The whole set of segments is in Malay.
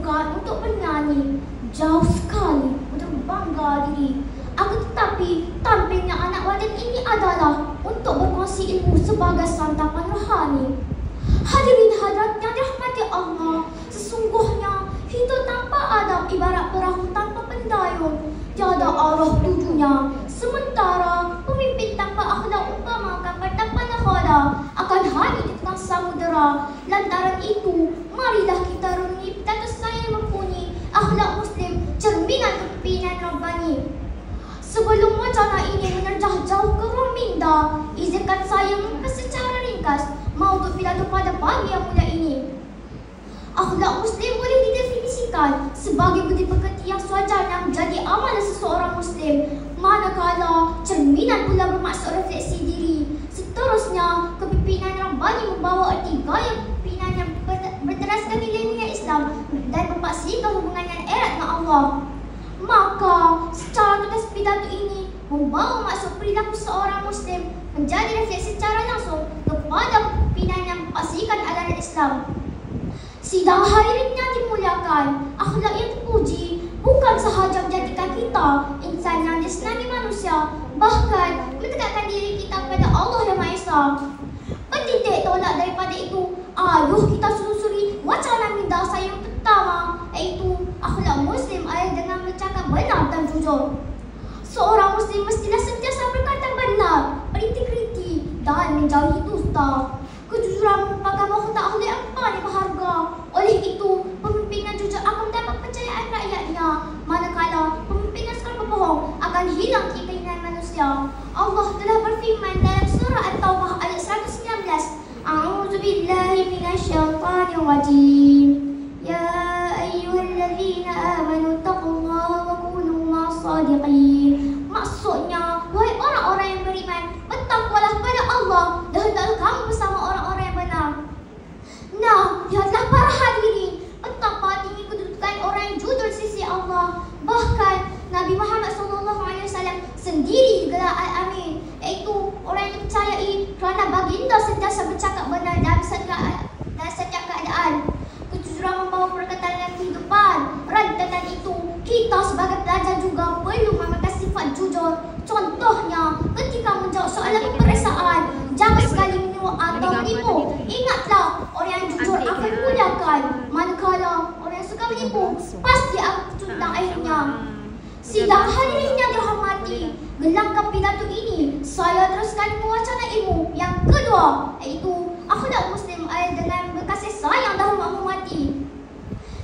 bukan untuk bernyanyi, jauh sekali untuk bangga diri. Akan tetapi, tampilnya anak waden ini adalah untuk berkongsi ilmu sebagai santapan rohani. Hadirin hadirat yang dirahmati Allah, sesungguhnya hidup tanpa adab ibarat perahu tanpa pendayung, tiada arah tujunya. Sementara pemimpin tanpa akhlak umpama kapal tanpa nahoda akan hanyut di tengah samudera. Lantaran itu, marilah kita renungi petanda saya yang mempunyai akhlak Muslim, cerminan kepimpinan Rabbani. Sebelum wacana ini menerjah jauh ke ruang minda, izinkan saya mengupas secara ringkas maudhu pidato pada pagi yang mulia ini. Akhlak Muslim boleh didefinisikan sebagai budi pekerti yang sewajarnya menjadi amalan seseorang Muslim, manakala cerminan pula bermaksud refleksi diri. Seterusnya, kepimpinan Rabbani membawa arti gaya kepimpinan yang berdasarkan nilai-nilai Islam dan mempaksikan hubungan yang erat dengan Allah. Maka, secara tugas pidato ini membawa maksud perilaku seorang Muslim menjadi refleksi secara langsung kepada kepimpinan yang mempaksikan ajaran Islam. Sidang hadirin yang dimuliakan, akhlak yang terpuji bukan sahaja menjadikan kita insan yang disenangi manusia, bahkan mendekatkan diri kita kepada Allah yang Maha Esa. Petitik tolak daripada itu, ayuh kita selusuri wacana minda saya yang pertama, iaitu akhlak Muslim adalah dengan bercakap benar dan jujur. Seorang Muslim mestilah sentiasa berkata benar, berintegriti dan menjauhi dusta. Kejujuran merupakan mahkota akhlak yang paling berharga. Oleh itu, pemimpin yang jujur akan mendapat kepercayaan rakyatnya, manakala pemimpin yang suka berbohong akan hilang keinginan manusia. Allah telah berfirman dalam surah At-Taubah ayat 119, A'udzubillahi minasyaitonirrajim. Ya ayyuhallazina amanu taqullaha wa kunu ma'as-shadiqin. Maksudnya, wahai orang-orang yang beriman, bertakwalah kepada Allah dan hendaklah kamu bersama orang-orang yang benar. Nah, lihatlah para hadirin, betapa tinggi kedudukan orang yang jujur di sisi Allah. Bahkan Nabi Muhammad SAW sendiri digelar Al-Amin, iaitu orang yang dipercayai kerana baginda sentiasa bercakap benar dalam setiap keadaan. Kejujuran membawa perkataan dalam kehidupan. Rancangan itu, kita sebagai pelajar juga perlu memakai sifat jujur. Contohnya, ketika menjawab soalan peperiksaan, jangan sekali menyuap atau menipu. Ingatlah, orang yang jujur akan dimudahkan, manakala orang yang suka menipu pasti akan tercundang akhirnya. Sidang hadirin yang dirahmati, gelangkan pidato ini, saya teruskan mewacana ilmu yang kedua, iaitu akhlak Muslim adalah dengan berkasih sayang dan menghormati.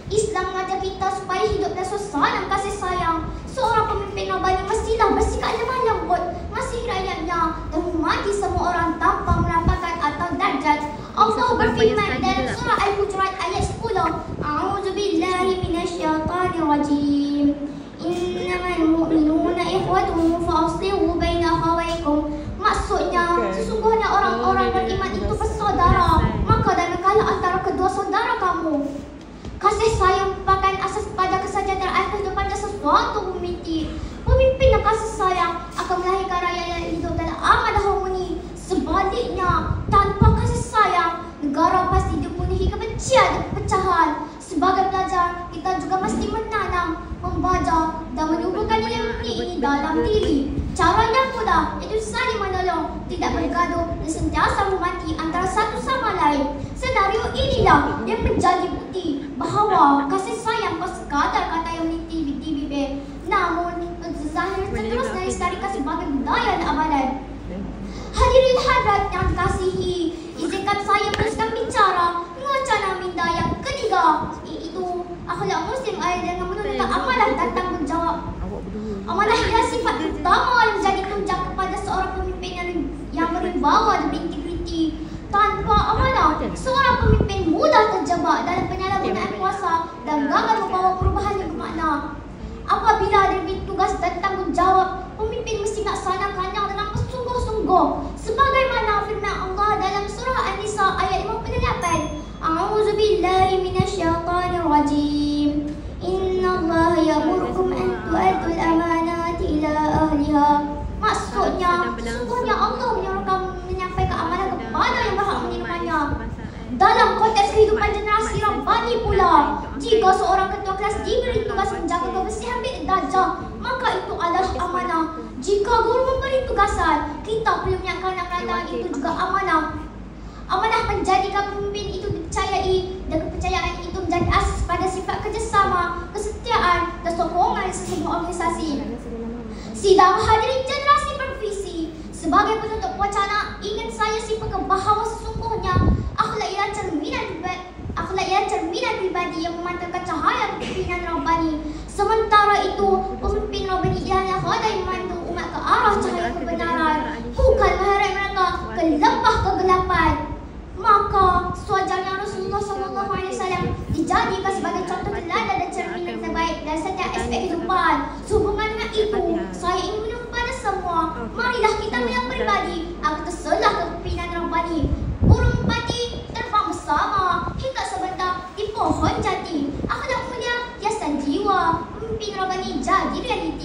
Islam mengajar kita supaya hidup dalam suasana kasih sayang. Seorang pemimpin Rabbani mestilah bersikap lemah lembut, mengasihi rakyatnya dan menghormati semua orang tanpa menampakkan atau darjat. Allah berfirman dalam surah Al-Hujurat ayat 10, A'udzubillahi minasyaitonirrajim. Innamal mu'minuna ikhwatun fa'aslihu baina akhawaykum. Maksudnya, sesungguhnya orang-orang beriman itu bersaudara, maka damaikanlah antara kedua saudara kamu. Kasih sayang merupakan asas pada kesejahteraan kehidupan dan sesuatu pemimpin. Pemimpin yang kasih sayang akan melahirkan rakyat yang hidup dalam aman dan harmoni. Sebaliknya, tanpa kasih sayang, negara pasti dipenuhi kebencian dan perpecahan. Sebagai pelajar, kita juga mesti menanam, membaca dan menubuhkan nilai ini dalam diri. Cara yang mudah iaitu saling menolong, tidak bergaduh dan sentiasa menghormati antara satu sama lain. Senario inilah yang menjadi bukti bahawa kasih sayang bukan sekadar kata yang meniti di bibir, namun zahir seterusnya dilestarikan sebagai budaya dan amalan. Hadirin hadirat yang dikasihi, izinkan saya meneruskan bicara wacana minda yang ketiga, iaitu akhlak Muslim adalah dengan menunjukkan amalan dan tanggungjawab. Amanah ialah sifat utama yang menjadi tunjang kepada seorang pemimpin yang berwibawa dan berintegriti. Tanpa amanah, seorang pemimpin mudah terjebak dalam penyalahgunaan kuasa dan gagal membawa perubahan yang bermakna. Apabila diberi tugas dan tanggungjawab, pemimpin mesti melaksanakannya dengan bersungguh-sungguh. Sebagaimana firman Allah dalam surah An-Nisa ayat 58, A'udzubillahi minasyaitonirrajim. Innallaha ya'murukum an tu'addul amanati ila ahliha. Maksudnya, sesungguhnya Allah menyuruh kamu menyampaikan amalan kepada yang berhak menerimanya. Dalam konteks kehidupan generasi Rabbani pula, jika seorang ketua kelas diberi tugas menjaga kebersihan bilik darjah, maka itu adalah amanah. Jika guru memberi tugasan, kita perlu menyiapkan amanah itu juga amanah. Amanah menjadikan pemimpin itu dipercayai dan kepercayaan itu menjadi asas pada sifat kerjasama, kesetiaan dan sokongan sesebuah organisasi. Sidang hadirin generasi bervisi, sebagai penutup wacana ingin saya simpulkan bahawa sesungguhnya akhlak ialah cerminan pribadi yang memantulkan cahaya kepimpinan Rabbani. Sementara itu, pemimpin Rabbani ialah khada yang memandu umat ke arah cahaya kebenaran, bukan mengheret mereka ke lembah kegelapan. Maka sewajarnya Rasulullah SAW dijadikan sebagai contoh teladan dan cerminan terbaik dalam setiap aspek kehidupan. Sehubungan dengan itu, saya ingin menunggu pada semua, marilah kita melihat pribadi agar terselah kepimpinan Rabbani. Burung merpati terbang bersama hingga sebentar di pohon jati. Akhlak mulia hiasan jiwa, pemimpin Rabbani jadi realiti.